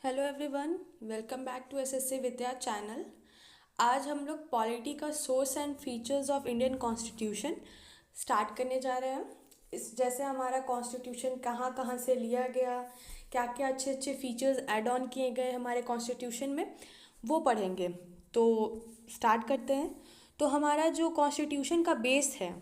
Hello everyone, welcome back to SSC Vidya channel. आज हम लोग पॉलिटी का source and features of Indian constitution start करने जा रहे हैं। इस जैसे हमारा कॉन्स्टिट्यूशन कहाँ कहाँ से लिया गया, क्या क्या अच्छे अच्छे फीचर्स ऐड ऑन किए गए हमारे कॉन्स्टिट्यूशन में, वो पढ़ेंगे। तो स्टार्ट करते हैं। तो हमारा जो कॉन्स्टिट्यूशन का बेस है,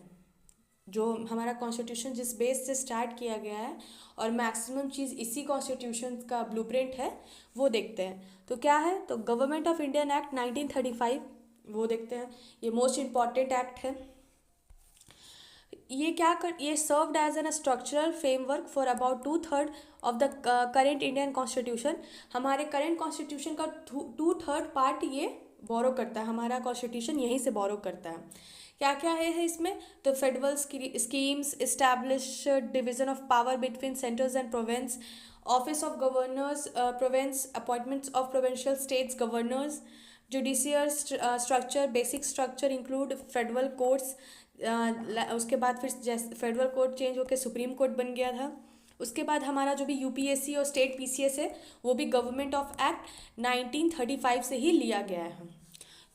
जो हमारा कॉन्स्टिट्यूशन जिस बेस से स्टार्ट किया गया है और मैक्सिमम चीज़ इसी कॉन्स्टिट्यूशन का ब्लूप्रिंट है, वो देखते हैं। तो क्या है, तो गवर्नमेंट ऑफ इंडियन एक्ट 1935, वो देखते हैं। ये मोस्ट इम्पॉर्टेंट एक्ट है। ये served as an structural framework for about 2/3 of the current Indian constitution. हमारे करेंट कॉन्स्टिट्यूशन का 2/3 पार्ट ये बोरो करता है, हमारा कॉन्स्टिट्यूशन यहीं से बोरो करता है। क्या क्या है इसमें, तो federal schemes, establish division of power between centres and province, office of governors province, appointments of provincial states governors, judicial structure, basic structure include federal courts. उसके बाद फिर जैसे फेडरल कोर्ट चेंज होकर सुप्रीम कोर्ट बन गया था। उसके बाद हमारा जो भी यूपीएससी और स्टेट पीसीएस है, वो भी गवर्नमेंट ऑफ एक्ट 1935 से ही लिया गया है।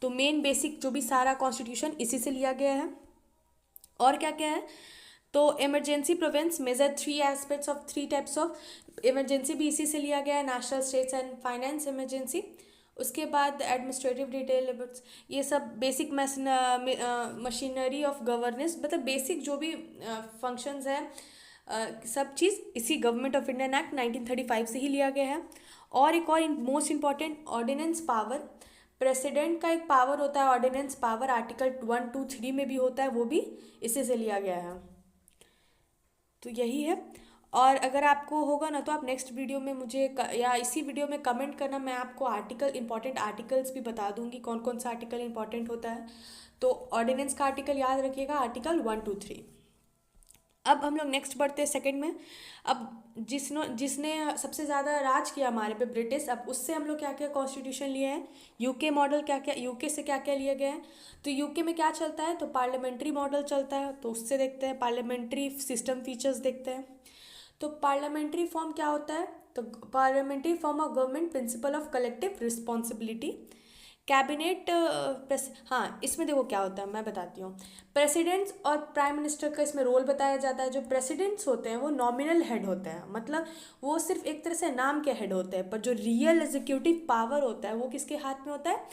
तो मेन बेसिक जो भी सारा कॉन्स्टिट्यूशन इसी से लिया गया है। और क्या क्या है, तो emergency provides major 3 aspects of 3 types of emergency भी इसी से लिया गया है, national, states and finance emergency. उसके बाद एडमिनिस्ट्रेटिव डिटेल, ये सब बेसिक मशीनरी ऑफ गवर्नेंस, मतलब बेसिक जो भी फंक्शंस हैं, सब चीज़ इसी गवर्नमेंट ऑफ इंडियन एक्ट 1935 से ही लिया गया है। और एक और most important, ordinance power. President का एक पावर होता है ऑर्डिनेंस पावर, आर्टिकल 1, 2, 3 में भी होता है, वो भी इसी से लिया गया है। तो यही है। और अगर आपको होगा ना, तो आप नेक्स्ट वीडियो में मुझे या इसी वीडियो में कमेंट करना, मैं आपको इंपॉर्टेंट आर्टिकल्स भी बता दूंगी, कौन कौन सा आर्टिकल इंपॉर्टेंट होता है। तो ऑर्डिनेंस का आर्टिकल याद रखिएगा, आर्टिकल 1, 2, 3। अब हम लोग नेक्स्ट बढ़ते हैं सेकंड में। अब जिसने सबसे ज़्यादा राज किया हमारे पे, ब्रिटिश, अब उससे हम लोग क्या क्या कॉन्स्टिट्यूशन लिए हैं, यूके मॉडल, क्या क्या यूके से क्या क्या लिए गए हैं। तो यूके में क्या चलता है, तो पार्लियामेंट्री मॉडल चलता है, तो उससे देखते हैं। पार्लियामेंट्री सिस्टम फीचर्स देखते हैं। तो पार्लियामेंट्री फॉर्म क्या होता है, तो parliamentary form of government, principle of collective responsibility, cabinet. हाँ, इसमें देखो क्या होता है, मैं बताती हूँ। प्रेसिडेंट्स और प्राइम मिनिस्टर का इसमें रोल बताया जाता है। जो प्रेसिडेंट्स होते हैं वो नॉमिनल हेड होते हैं, मतलब वो सिर्फ एक तरह से नाम के हेड होते हैं, पर जो रियल एग्जीक्यूटिव पावर होता है वो किसके हाथ में होता है,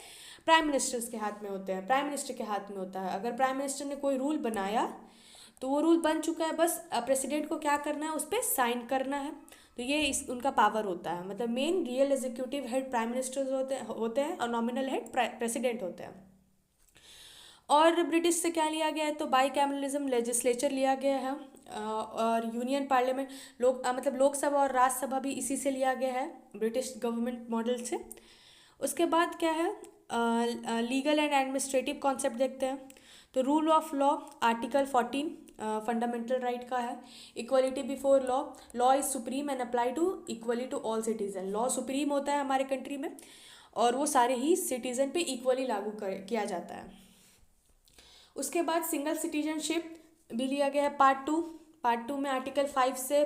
प्राइम मिनिस्टर्स के हाथ में होते हैं, प्राइम मिनिस्टर के हाथ में होता है। अगर प्राइम मिनिस्टर ने कोई रूल बनाया तो वो रूल बन चुका है, बस प्रेसिडेंट को क्या करना है, उस पर साइन करना है। तो ये उनका पावर होता है, मतलब main real executive head prime ministers होते हैं और नॉमिनल हेड प्रेसिडेंट होते हैं। और ब्रिटिश से क्या लिया गया है, तो बाई कैमरलिज्म लेजिस्लेचर लिया गया है। और यूनियन पार्लियामेंट, मतलब लोकसभा और राज्यसभा भी इसी से लिया गया है, ब्रिटिश गवर्नमेंट मॉडल से। उसके बाद क्या है, लीगल एंड एडमिनिस्ट्रेटिव कॉन्सेप्ट देखते हैं। तो rule of law, article 14 fundamental right का है। Equality before law, law is supreme and apply to equally to all citizen. Law supreme होता है हमारे कंट्री में और वो सारे ही सिटीजन पे इक्वली लागू किया जाता है। उसके बाद सिंगल सिटीजनशिप भी लिया गया है, पार्ट 2 में आर्टिकल 5 से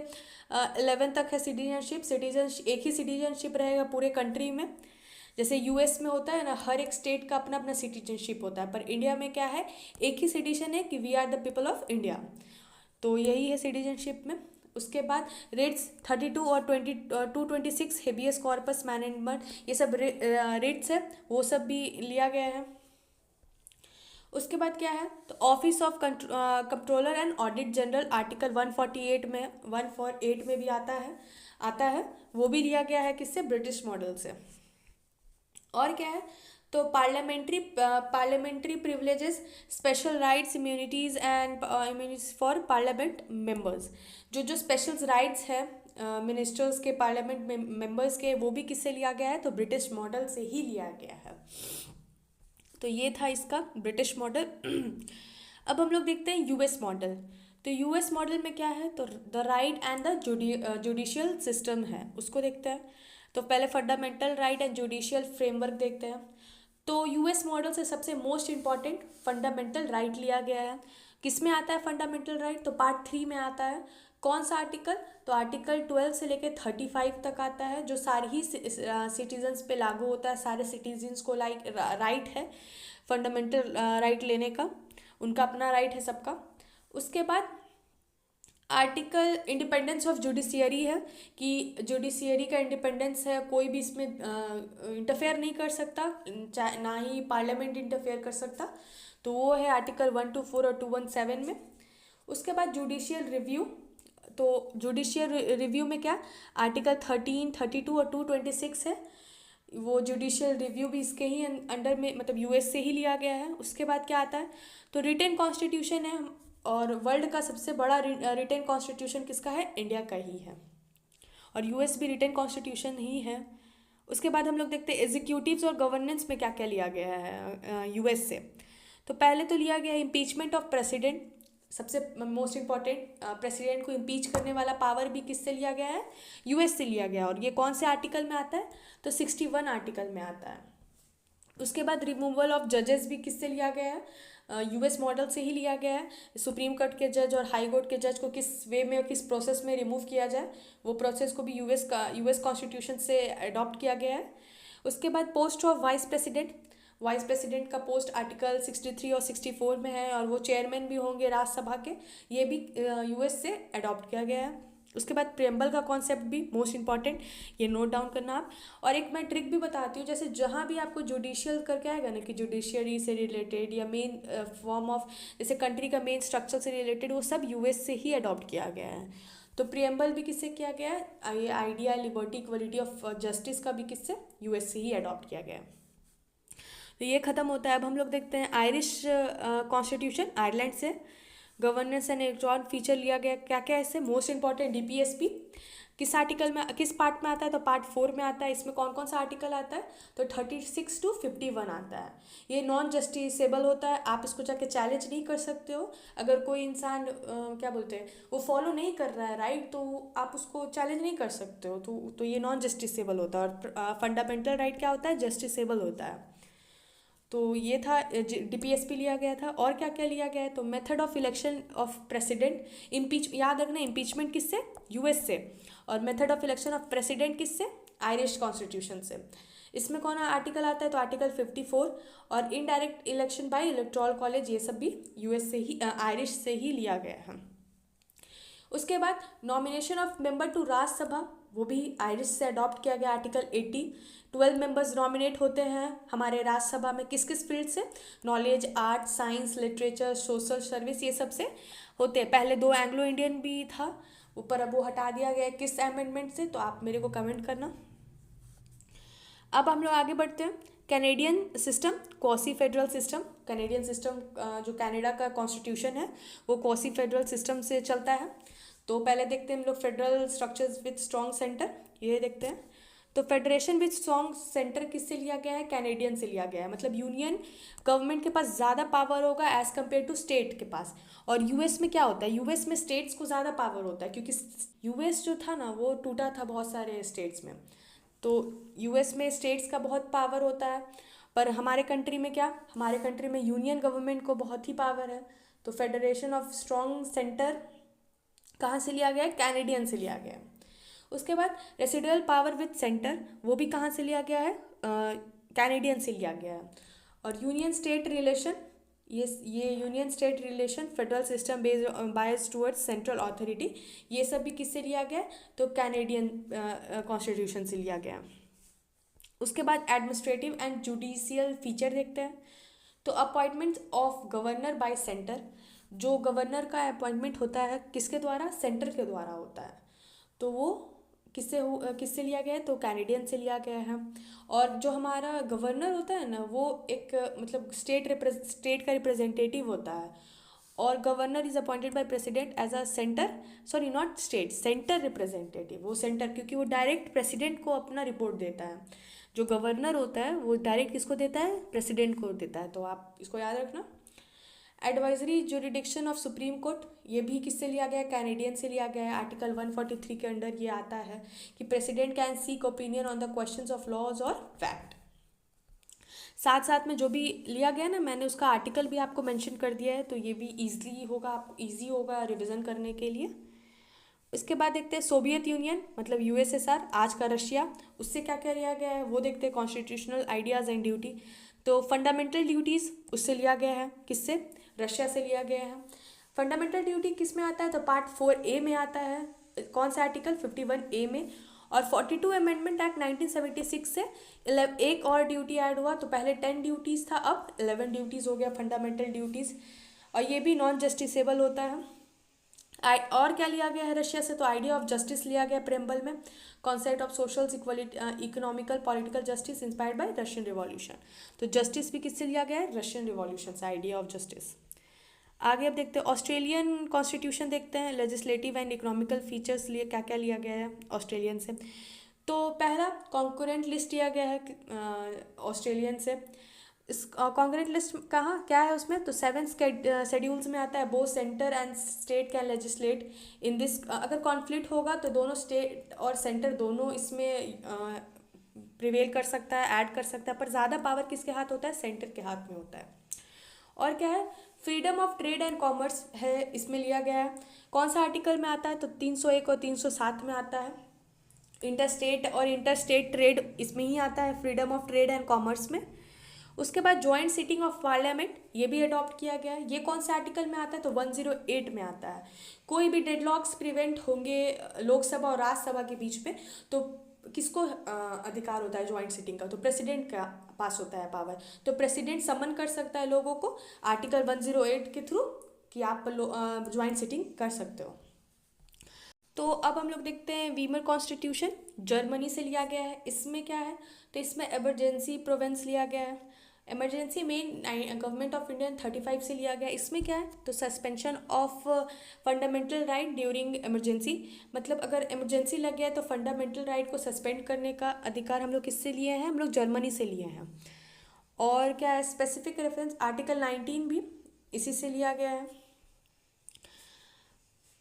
11 तक है सिटीजनशिप। एक ही सिटीजनशिप रहेगा पूरे कंट्री में। जैसे यूएस में होता है ना, हर एक स्टेट का अपना अपना सिटीजनशिप होता है, पर इंडिया में क्या है, एक ही सिटीजन है कि we are the people of India. तो यही है सिटीजनशिप में। उसके बाद रिट्स 32 और 226 हेबियस कॉर्पस मैनेजमेंट, ये सब रिट्स है, वो सब भी लिया गया है। उसके बाद क्या है, तो office of controller and audit general, article 148 में भी आता है, वो भी लिया गया है किससे, ब्रिटिश मॉडल से। और क्या है, तो parliamentary privileges, special rights, immunities and immunities for parliament members. जो स्पेशल राइट्स है मिनिस्टर्स के, पार्लियामेंट मेंबर्स के, वो भी किससे लिया गया है, तो ब्रिटिश मॉडल से ही लिया गया है। तो ये था इसका ब्रिटिश मॉडल। अब हम लोग देखते हैं यूएस मॉडल। तो यूएस मॉडल में क्या है, तो the right and the judicial system है, उसको देखते हैं। तो पहले fundamental right and judicial framework देखते हैं। तो यूएस मॉडल से सबसे मोस्ट इम्पॉर्टेंट फंडामेंटल राइट लिया गया है। किस में आता है फंडामेंटल राइट, तो पार्ट 3 में आता है, कौन सा आर्टिकल? तो आर्टिकल 12 से लेकर 35 तक आता है, जो सारे ही सिटीजन्स पे लागू होता है। सारे सिटीजन्स को लाइक राइट है फंडामेंटल राइट लेने का, उनका अपना राइट है सबका। उसके बाद आर्टिकल इंडिपेंडेंस ऑफ जुडिशियरी है, कि जुडिशियरी का इंडिपेंडेंस है, कोई भी इसमें इंटरफेयर नहीं कर सकता, ना ही पार्लियामेंट इंटरफेयर कर सकता। तो वो है आर्टिकल 124 और 217 में। उसके बाद जुडिशियल रिव्यू, तो जुडिशियल रिव्यू में क्या, आर्टिकल 13, 32 और 226 है, वो जुडिशियल रिव्यू भी इसके ही अंडर में, मतलब यूएस से ही लिया गया है। उसके बाद क्या आता है, तो रिटेन कॉन्स्टिट्यूशन है, और वर्ल्ड का सबसे बड़ा रिटेन कॉन्स्टिट्यूशन किसका है? इंडिया का ही है, और यूएस भी रिटेन कॉन्स्टिट्यूशन ही है। उसके बाद हम लोग देखते हैं एग्जीक्यूटिव्स और गवर्नेंस में क्या क्या लिया गया है यूएस से। तो पहले तो लिया गया है इम्पीचमेंट ऑफ प्रेसिडेंट, सबसे मोस्ट इम्पॉर्टेंट, प्रेसिडेंट को इम्पीच करने वाला पावर भी किससे लिया गया है? यूएस से लिया गया है। और ये कौन से आर्टिकल में आता है? तो 61 आर्टिकल में आता है। उसके बाद रिमूवल ऑफ जजेस भी किससे लिया गया है? यूएस मॉडल से ही लिया गया है। सुप्रीम कोर्ट के जज और हाई कोर्ट के जज को किस वे में, किस प्रोसेस में रिमूव किया जाए, वो प्रोसेस को भी यूएस कॉन्स्टिट्यूशन से अडॉप्ट किया गया है। उसके बाद post of vice president, vice president का पोस्ट आर्टिकल 63 और 64 में है, और वो चेयरमैन भी होंगे राज्यसभा के, ये भी यूएस से अडॉप्ट किया गया है। उसके बाद प्रेम्बल का कॉन्सेप्ट भी मोस्ट इंपॉर्टेंट, ये नोट डाउन करना आप। और एक मैं ट्रिक भी बताती हूँ, जैसे जहाँ भी आपको जुडिशियल करके आएगा ना, कि जुडिशियरी से रिलेटेड या मेन फॉर्म ऑफ, जैसे कंट्री का मेन स्ट्रक्चर से रिलेटेड, वो सब यूएस से ही अडॉप्ट किया गया है। तो प्रियम्बल भी किससे किया गया है? ये idea liberty equality of justice का भी किससे? यूएस से ही अडॉप्ट किया गया है। तो ये खत्म होता है। अब हम लोग देखते हैं आयरिश कॉन्स्टिट्यूशन, आयरलैंड से गवर्नेंस एंड इलेक्ट्रॉन फीचर लिया गया। क्या क्या है इससे? मोस्ट इंपॉर्टेंट डीपीएसपी किस आर्टिकल में, किस पार्ट में आता है? तो पार्ट 4 में आता है। इसमें कौन कौन सा आर्टिकल आता है? तो 36 to 51 आता है। ये नॉन जस्टिसेबल होता है, आप इसको जाके चैलेंज नहीं कर सकते हो। अगर कोई इंसान क्या बोलते हैं, वो फॉलो नहीं कर रहा है राइट, तो आप उसको चैलेंज नहीं कर सकते हो। तो ये नॉन जस्टिसेबल होता है। और फंडामेंटल राइट क्या होता है? जस्टिसेबल होता है। तो ये था, डीपीएसपी लिया गया था। और क्या क्या लिया गया है? तो method of election of president, impeach, याद रखना इम्पीचमेंट किससे? यूएस से। और method of election of president किससे? आयरिश कॉन्स्टिट्यूशन से। इसमें कौन आर्टिकल आता है? तो आर्टिकल 54। और indirect election by electoral college, ये सब भी यूएस से ही, आयरिश से ही लिया गया है। उसके बाद nomination of member to Rajya Sabha, वो भी आयरिश से अडॉप्ट किया गया, आर्टिकल 80। 12 मेंबर्स नॉमिनेट होते हैं हमारे राज्यसभा में, किस किस फील्ड से? Knowledge, art, science, literature, social service, ये सब से होते हैं। पहले 2 एंग्लो इंडियन भी था ऊपर, अब वो हटा दिया गया है। किस अमेंडमेंट से? तो आप मेरे को कमेंट करना। अब हम लोग आगे बढ़ते हैं। Canadian system, quasi federal system. Canadian system, जो कनाडा का कॉन्स्टिट्यूशन है, वो क्वासी फेडरल सिस्टम से चलता है। तो पहले देखते हैं हम लोग federal structures with strong centre, ये देखते हैं। तो फेडरेशन विथ स्ट्रॉन्ग सेंटर किससे लिया गया है? कैनेडियन से लिया गया है। मतलब यूनियन गवर्नमेंट के पास ज़्यादा पावर होगा एज़ कम्पेयर टू स्टेट के पास। और यूएस में क्या होता है? यूएस में स्टेट्स को ज़्यादा पावर होता है, क्योंकि यूएस जो था ना, वो टूटा था बहुत सारे स्टेट्स में। तो यूएस में स्टेट्स का बहुत पावर होता है, पर हमारे कंट्री में क्या? हमारे कंट्री में यूनियन गवर्नमेंट को बहुत ही पावर है। तो फेडरेशन ऑफ स्ट्रॉन्ग सेंटर कहाँ से लिया गया है? कैनेडियन से लिया गया है। उसके बाद रेसिडुअल पावर विथ सेंटर, वो भी कहाँ से लिया गया है? कैनेडियन से लिया गया है। और यूनियन स्टेट रिलेशन, ये union state relation, federal system based bias towards central authority, ये सब भी किससे लिया गया? तो कैनेडियन कॉन्स्टिट्यूशन से लिया गया। उसके बाद एडमिनिस्ट्रेटिव एंड जुडिशियल फीचर देखते हैं। तो appointment of governor bye centre, जो गवर्नर का अपॉइंटमेंट होता है किसके द्वारा? सेंटर के द्वारा होता है। तो वो किससे लिया गया है? तो कैनेडियन से लिया गया है। और जो हमारा गवर्नर होता है ना, वो एक मतलब स्टेट का रिप्रेजेंटेटिव होता है। और governor is appointed by president as a center, sorry not state, center representative, वो सेंटर, क्योंकि वो डायरेक्ट प्रेसिडेंट को अपना रिपोर्ट देता है। जो गवर्नर होता है वो डायरेक्ट किसको देता है? प्रेसिडेंट को देता है। तो आप इसको याद रखना। Advisory jurisdiction of supreme court, ये भी किससे लिया गया है? कैनेडियन से लिया गया है। आर्टिकल 143 के अंडर ये आता है कि president can seek opinion on the questions of laws और फैक्ट। साथ साथ में जो भी लिया गया ना, मैंने उसका आर्टिकल भी आपको मेंशन कर दिया है, तो ये भी ईजिली होगा, आपको ईजी होगा रिविज़न करने के लिए। इसके बाद देखते हैं सोवियत यूनियन मतलब यूएसएसआर, आज का रशिया, उससे क्या क्या लिया गया है वो देखते हैं, कॉन्स्टिट्यूशनल आइडियाज़ एंड ड्यूटी। तो फंडामेंटल ड्यूटीज़ उससे लिया गया है, किससे, रशिया से लिया गया है। फंडामेंटल ड्यूटी किस में आता है, तो पार्ट 4A में आता है। कौन सा आर्टिकल, 51A में। और 42 अमेंडमेंट एक्ट 1976 से एक और ड्यूटी ऐड हुआ, तो पहले 10 ड्यूटीज़ था, अब 11 ड्यूटीज़ हो गया फंडामेंटल ड्यूटीज़, और ये भी नॉन जस्टिसेबल होता है। और क्या लिया गया है रशिया से, तो आइडिया ऑफ जस्टिस लिया गया प्रेम्बल में, concept of social equality, economical political justice inspired by Russian revolution. तो जस्टिस भी किससे लिया गया है, रशियन रिवॉल्यूशन से, आइडिया ऑफ जस्टिस। आगे अब देखते हैं ऑस्ट्रेलियन कॉन्स्टिट्यूशन, देखते हैं लेजिस्लेटिव एंड इकोनॉमिकल फीचर्स लिए क्या क्या लिया गया है ऑस्ट्रेलियन से। तो पहला कॉन्करेंट लिस्ट लिया गया है ऑस्ट्रेलियन से। इस कॉन्करेंट लिस्ट कहाँ क्या है उसमें, तो 7 शेड्यूल्स में आता है, both centre and state can legislate in this. अगर कॉन्फ्लिक्ट होगा तो दोनों स्टेट और सेंटर दोनों इसमें प्रिवेल कर सकता है, ऐड कर सकता है, पर ज़्यादा पावर किसके हाथ होता है, सेंटर के हाथ में होता है। और क्या है, freedom of trade and commerce है, इसमें लिया गया है। कौन सा आर्टिकल में आता है, तो 301 और 307 में आता है। इंटरस्टेट और इंटरस्टेट ट्रेड इसमें ही आता है, freedom of trade and commerce में। उसके बाद जॉइंट सिटिंग ऑफ पार्लियामेंट, ये भी अडॉप्ट किया गया है। ये कौन से आर्टिकल में आता है, तो 108 में आता है। कोई भी डेडलॉक्स प्रिवेंट होंगे लोकसभा और राज्यसभा के बीच में, तो किसको अधिकार होता है ज्वाइंट सिटिंग का, तो प्रेसिडेंट का पास होता है पावर। तो प्रेसिडेंट समन कर सकता है लोगों को आर्टिकल 108 के थ्रू कि आप ज्वाइंट सिटिंग कर सकते हो। तो अब हम लोग देखते हैं वीमर कॉन्स्टिट्यूशन, जर्मनी से लिया गया है। इसमें क्या है, तो इसमें इमरजेंसी प्रोविंस लिया गया है। Emergency main government of India 35 से लिया गया। इसमें क्या है, तो suspension of fundamental right during emergency, मतलब अगर इमरजेंसी लग गया है तो फंडामेंटल राइट को सस्पेंड करने का अधिकार हम लोग किससे लिए हैं, हम लोग जर्मनी से लिए हैं। और क्या है, स्पेसिफिक रेफरेंस आर्टिकल 19 भी इसी से लिया गया है।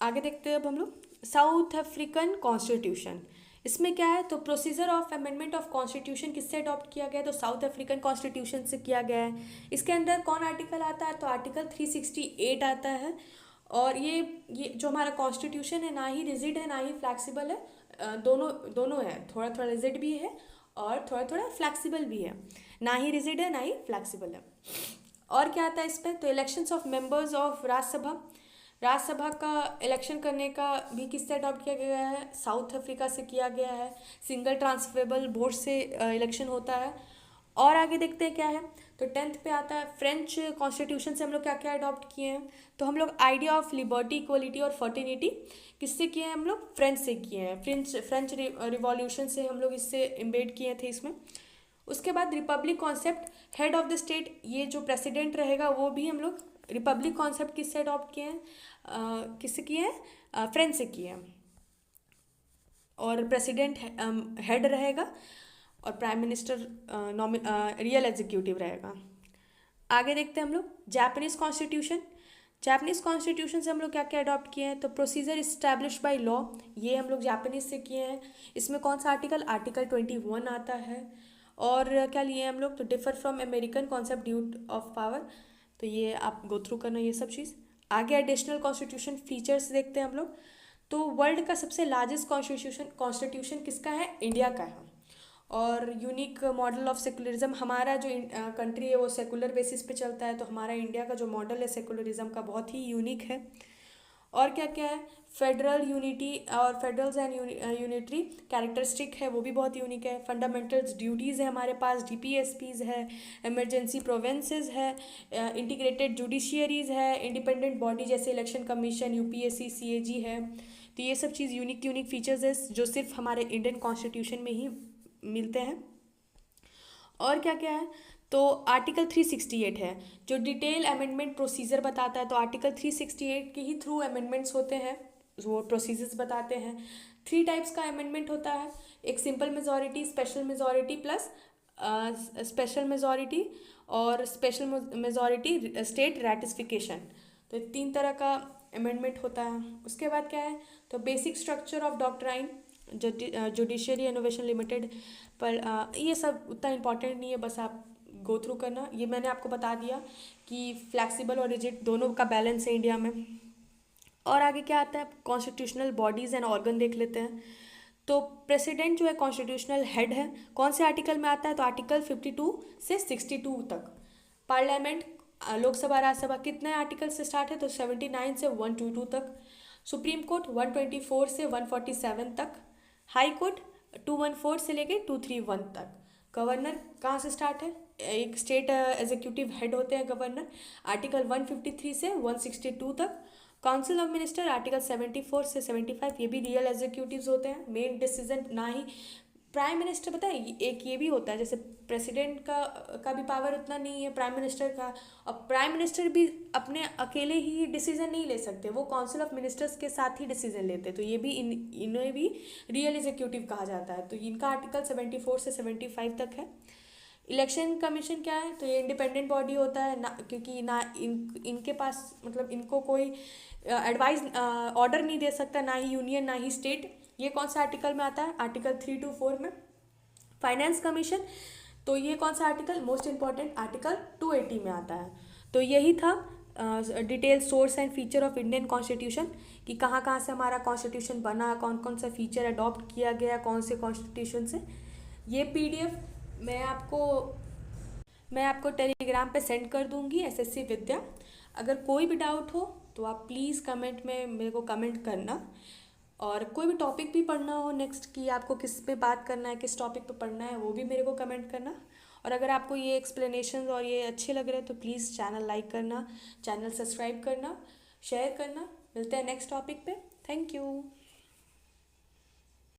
आगे देखते हैं अब हम लोग साउथ अफ्रीकन कॉन्स्टिट्यूशन। इसमें क्या है, तो procedure of amendment of constitution किससे अडॉप्ट किया गया है, तो साउथ अफ्रीकन कॉन्स्टिट्यूशन से किया गया है। इसके अंदर कौन आर्टिकल आता है, तो आर्टिकल 368 आता है। और ये जो हमारा कॉन्स्टिट्यूशन है ना ही रिजिड है ना ही फ्लैक्सिबल है, दोनों दोनों है, थोड़ा थोड़ा रिजिड भी है और थोड़ा थोड़ा फ्लैक्सिबल भी है, ना ही रिजिड है ना ही फ्लैक्सिबल है। और क्या आता है इस पर, तो elections of members of Rajya Sabha, Rajya Sabha का इलेक्शन करने का भी किससे अडॉप्ट किया गया है, साउथ अफ्रीका से किया गया है। सिंगल ट्रांसफरेबल वोट से इलेक्शन होता है। और आगे देखते हैं क्या है, तो 10th पे आता है फ्रेंच कॉन्स्टिट्यूशन से हम लोग क्या क्या अडॉप्ट किए हैं, तो हम लोग आइडिया ऑफ लिबर्टी, इक्वलिटी और फर्टिनिटी किससे किए हैं, हम लोग फ्रेंच से किए हैं। फ्रेंच रिवॉल्यूशन से हम लोग इससे इम्बेड किए थे इसमें। उसके बाद Republic concept, head of the state, ये जो प्रेसिडेंट रहेगा वो भी हम लोग रिपब्लिक कॉन्सेप्ट किससे अडॉप्ट किए हैं, किससे किए हैं, फ्रेंच से किए हैं। और प्रेसिडेंट हेड रहेगा और प्राइम मिनिस्टर रियल एग्जीक्यूटिव रहेगा। आगे देखते हैं हम लोग जापानीज़ कॉन्स्टिट्यूशन। जापानीज़ कॉन्स्टिट्यूशन से हम लोग क्या क्या अडॉप्ट किए हैं, तो प्रोसीजर इस्टेब्लिश बाय लॉ, ये हम लोग जापानीज़ से किए हैं। इसमें कौन सा आर्टिकल, आर्टिकल 21 आता है। और क्या लिए हैं हम लोग, तो differ from American concept duet of power, तो ये आप गो थ्रू करना ये सब चीज़। आगे एडिशनल कॉन्स्टिट्यूशन फीचर्स देखते हैं हम लोग। तो वर्ल्ड का सबसे लार्जेस्ट कॉन्स्टिट्यूशन किसका है, इंडिया का है। और यूनिक मॉडल ऑफ सेकुलरिज्म, हमारा जो कंट्री है वो सेकुलर बेसिस पे चलता है, तो हमारा इंडिया का जो मॉडल है सेकुलरिज्म का बहुत ही यूनिक है। और क्या क्या है, फेडरल यूनिटी और फेडरल्स एंड यूनिटरी कैरेक्टरिस्टिक है, वो भी बहुत यूनिक है। फंडामेंटल्स ड्यूटीज़ है हमारे पास, डीपीएसपीज़ है, इमरजेंसी प्रोविंसेस है, इंटीग्रेटेड जुडिशियरीज़ है, इंडिपेंडेंट बॉडी जैसे इलेक्शन कमीशन, यूपीएससी, सीएजी है। तो ये सब चीज़ यूनिक फीचर्स है जो सिर्फ हमारे इंडियन कॉन्स्टिट्यूशन में ही मिलते हैं। और क्या क्या है, तो आर्टिकल 368 है जो डिटेल अमेंडमेंट प्रोसीजर बताता है, तो आर्टिकल 368 के ही थ्रू अमेंडमेंट्स होते हैं, वो प्रोसीजर्स बताते हैं। 3 टाइप्स का अमेंडमेंट होता है, एक simple majority, special majority plus special majority और स्पेशल मेजॉरिटी स्टेट रैटिफिकेशन, तो 3 तरह का अमेंडमेंट होता है। उसके बाद क्या है, तो basic structure of doctrine, judiciary innovation limited, पर ये सब उतना इम्पॉर्टेंट नहीं है, बस आप गो थ्रू करना। ये मैंने आपको बता दिया कि फ्लैक्सिबल और रिजिड दोनों का बैलेंस है इंडिया में। और आगे क्या आता है, कॉन्स्टिट्यूशनल बॉडीज़ एंड ऑर्गन देख लेते हैं। तो प्रेसिडेंट जो है कॉन्स्टिट्यूशनल हेड है, कौन से आर्टिकल में आता है, तो आर्टिकल 52 से 62 तक। पार्लियामेंट, लोकसभा राज्यसभा कितने आर्टिकल से स्टार्ट है, तो 79 से 122 तक। सुप्रीम कोर्ट 124 से 147 तक। हाई कोर्ट 214 से लेके 231 तक। गवर्नर कहाँ से स्टार्ट है, एक स्टेट एग्जीक्यूटिव हेड होते हैं गवर्नर, आर्टिकल 153 से 162 तक। काउंसिल ऑफ मिनिस्टर आर्टिकल 74 से 75, ये भी रियल एग्जीक्यूटिव्स होते हैं, मेन डिसीजन ना ही प्राइम मिनिस्टर, पता है एक ये भी होता है, जैसे प्रेसिडेंट का भी पावर उतना नहीं है प्राइम मिनिस्टर का, और प्राइम मिनिस्टर भी अपने अकेले ही डिसीजन नहीं ले सकते, वो काउंसिल ऑफ मिनिस्टर्स के साथ ही डिसीजन लेते हैं, तो ये भी इन्हें भी रियल एग्जीक्यूटिव कहा जाता है। तो इनका आर्टिकल 74 से 75 तक है। इलेक्शन कमीशन क्या है, तो ये इंडिपेंडेंट बॉडी होता है ना, क्योंकि ना इनके पास मतलब इनको कोई एडवाइस ऑर्डर नहीं दे सकता, ना ही यूनियन ना ही स्टेट। ये कौन सा आर्टिकल में आता है, आर्टिकल 324 में। फाइनेंस कमीशन, तो ये कौन सा आर्टिकल, मोस्ट इंपॉर्टेंट आर्टिकल 280 में आता है। तो यही था detail source and feature of Indian constitution, कि कहाँ कहाँ से हमारा कॉन्स्टिट्यूशन बना, कौन कौन सा फीचर अडॉप्ट किया गया कौन से कॉन्स्टिट्यूशन से। ये पीडीएफ मैं आपको टेलीग्राम पे सेंड कर दूंगी, एसएससी विद्या। अगर कोई भी डाउट हो तो आप प्लीज़ कमेंट में मेरे को कमेंट करना, और कोई भी टॉपिक भी पढ़ना हो नेक्स्ट, कि आपको किस पे बात करना है, किस टॉपिक पे पढ़ना है, वो भी मेरे को कमेंट करना। और अगर आपको ये एक्सप्लेनेशन और ये अच्छे लग रहे हैं तो प्लीज़ चैनल लाइक करना, चैनल सब्सक्राइब करना, शेयर करना। मिलते हैं नेक्स्ट टॉपिक पे। Thank you.